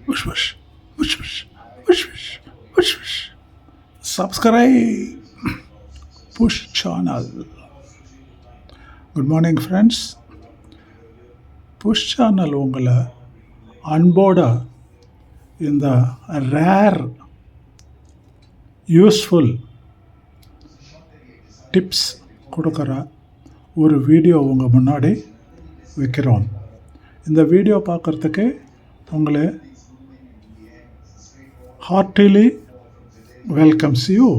Whoosh, whoosh, whoosh, whoosh, whoosh, whoosh, whoosh, whoosh. Subscribe push channel. Good morning, friends. Push channel உங்களை அன்போட இந்த rare useful tips கொடுக்குற ஒரு video உங்கள் முன்னாடி வைக்கிறோம். இந்த வீடியோ பார்க்குறதுக்கு உங்களை heartily welcomes you.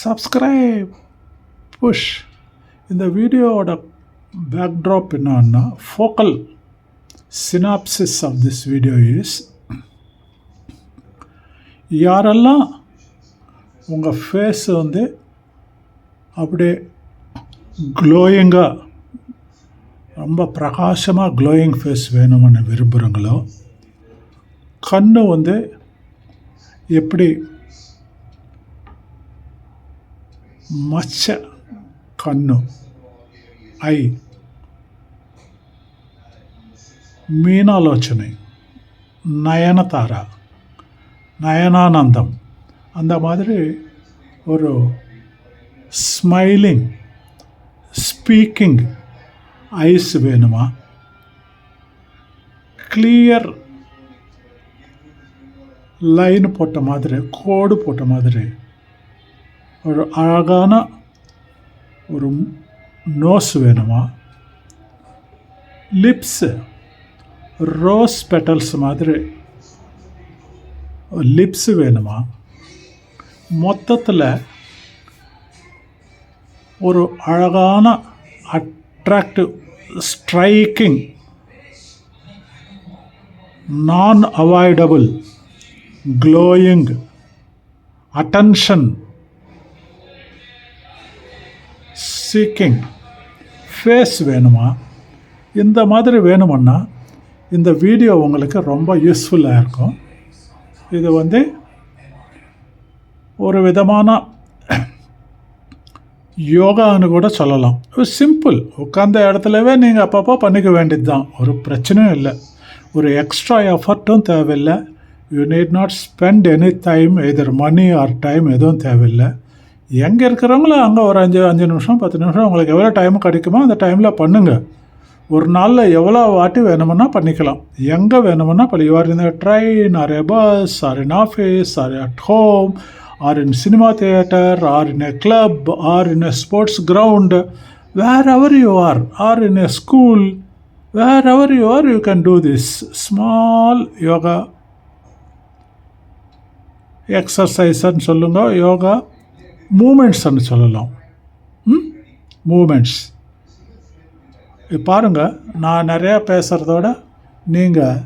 Subscribe push. இந்த வீடியோவோட பேக்ட்ராப் என்னன்னா, focal synopsis of this video is, யாரெல்லாம் உங்கள் ஃபேஸ் அப்படியே க்ளோயிங்காக, ரொம்ப பிரகாசமாக க்ளோயிங் ஃபேஸ் வேணும்னு விரும்புகிறீங்களோ, கண்ணு எப்படி மச்ச கண்ணு, ஐ, மீனாலோச்சனை, நயனதாரா, நயனானந்தம், அந்த மாதிரி ஒரு ஸ்மைலிங் ஸ்பீக்கிங் ஐஸ் வேணுமா, கிளியர் லைன் போட்ட மாதிரி, கோடு போட்ட மாதிரி ஒரு அழகான ஒரு நோஸ் வேணுமா, லிப்ஸு ரோஸ் பெட்டல்ஸ் மாதிரி லிப்ஸு வேணுமா, மொத்தத்தில் ஒரு அழகான attractive striking non avoidable glowing attention seeking face வேணுமா? இந்த மாதிரி வேணுமன்னா இந்த வீடியோ உங்களுக்கு ரொம்ப யூஸ்ஃபுல்லாக இருக்கும். இது ஒரு விதமான யோகான்னு கூட சொல்லலாம். சிம்பிள், உட்காந்த இடத்துலவே நீங்கள் அப்பப்போ பண்ணிக்க வேண்டியது தான், ஒரு பிரச்சனையும் இல்லை, ஒரு எக்ஸ்ட்ரா எஃபர்ட்டும் தேவையில்லை. You need not spend any time, either money or time, எதுவும் தேவையில்லை. எங்கே இருக்கிறவங்களோ அங்கே ஒரு 5 நிமிஷம் 10 நிமிஷம் உங்களுக்கு எவ்வளோ டைம் கிடைக்குமோ அந்த டைமில் பண்ணுங்கள். ஒரு நாளில் எவ்வளோ வாட்டி வேணுமுன்னா பண்ணிக்கலாம், எங்கே வேணுமுன்னா you R in train or a bus or in office or at home or in cinema theatre or in a club or in a sports ground, wherever you R in a school, wherever you are, you can do this small yoga எக்ஸசைஸ்ன்னு சொல்லுங்க, யோகா மூமெண்ட்ஸ்ன்னு சொல்லலாம். Moments பாருங்கள், நான் நிறையா பேசுகிறதோட நீங்கள்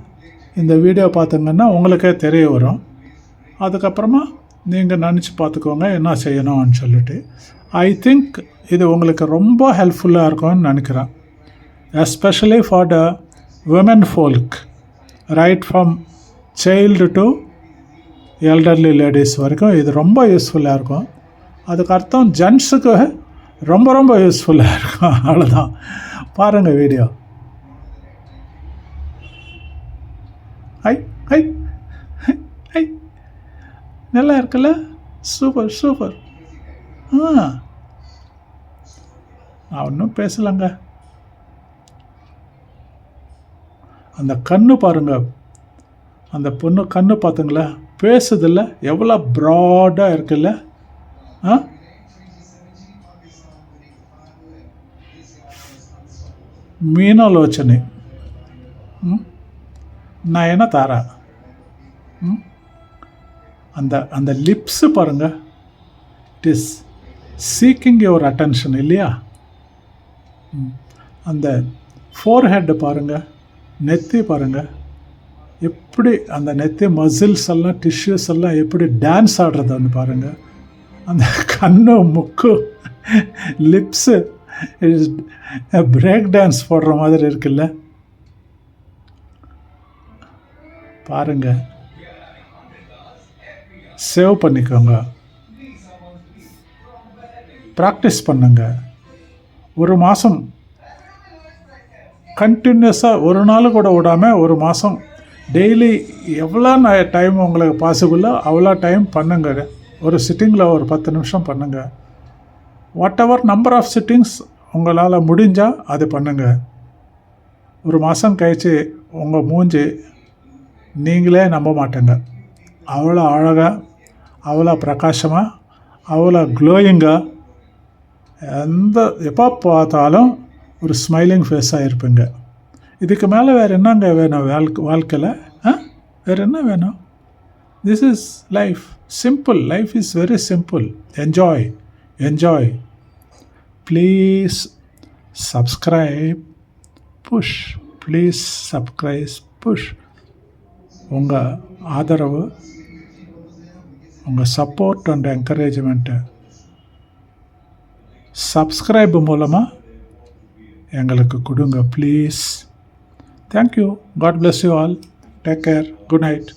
இந்த video பார்த்துங்கன்னா உங்களுக்கே தெரிய வரும். அதுக்கப்புறமா நீங்கள் நினச்சி பார்த்துக்கோங்க என்ன செய்யணும்னு சொல்லிட்டு. ஐ திங்க் இது உங்களுக்கு ரொம்ப ஹெல்ப்ஃபுல்லாக இருக்கும்னு நினைக்கிறேன். Especially for the women folk, right from child to elderly ladies வரைக்கும் இது ரொம்ப யூஸ்ஃபுல்லாக இருக்கும். அதுக்கு அர்த்தம் ஜென்ஸுக்கு ரொம்ப ரொம்ப யூஸ்ஃபுல்லாக இருக்கும். அவ்வளோதான், பாருங்கள் வீடியோ. ஐ ஐ ஐ நல்லா இருக்குல்ல, சூப்பர் சூப்பர். நான் ஒன்றும் பேசலைங்க. அந்த கண்ணு பாருங்கள், அந்த பொண்ணு கண்ணு பார்த்துங்களா, பேசுதில்ல, எவ்வளோ ப்ராடாக இருக்குல்ல. மீனாலோச்சனை, நயனதாரா, அந்த லிப்ஸு பாருங்கள், it is seeking your attention இல்லையா. அந்த ஃபோர்ஹெட் பாருங்கள், நெத்தி பாருங்கள், எப்படி அந்த நெத்தி மசில்ஸ் எல்லாம் டிஷ்யூஸ் எல்லாம் எப்படி டான்ஸ் ஆடுறதுன்னு பாருங்கள். அந்த கண்ணு முக்கு லிப்ஸு பிரேக் டான்ஸ் போடுற மாதிரி இருக்குல்ல. பாருங்கள், சேவ் பண்ணிக்கோங்க, ப்ராக்டிஸ் பண்ணுங்க. ஒரு மாதம் கண்டினியூஸாக ஒரு நாள் கூட விடாமல் ஒரு மாதம் டெய்லி எவ்வளோ டைம் உங்களுக்கு பாசிபிளோ அவ்வளோ டைம் பண்ணுங்க. ஒரு சிட்டிங்கில் ஒரு 10 நிமிஷம் பண்ணுங்கள். Whatever number of sittings உங்களால் முடிஞ்சால் அது பண்ணுங்கள். ஒரு மாதம் கழித்து உங்கள் மூஞ்சி நீங்களே நம்ப மாட்டேங்க. அவ்வளோ அழகாக, அவ்வளோ பிரகாசமாக, அவ்வளோ க்ளோயிங்காக, எப்போ பார்த்தாலும் ஒரு ஸ்மைலிங் ஃபேஸாக இருப்பீங்க. இதுக்கு மேலே வேறு என்னங்க வேணும் வாழ்க்கையில்? வேறு என்ன வேணும்? This is life. Simple. Life is very simple. Enjoy. Please subscribe, push. உங்கள் ஆதரவு, உங்கள் சப்போர்ட் அண்ட் என்கரேஜ்மெண்ட்டு சப்ஸ்கிரைப் மூலமாக எங்களுக்கு கொடுங்க please. Thank you. God bless you all. Take care. Good night.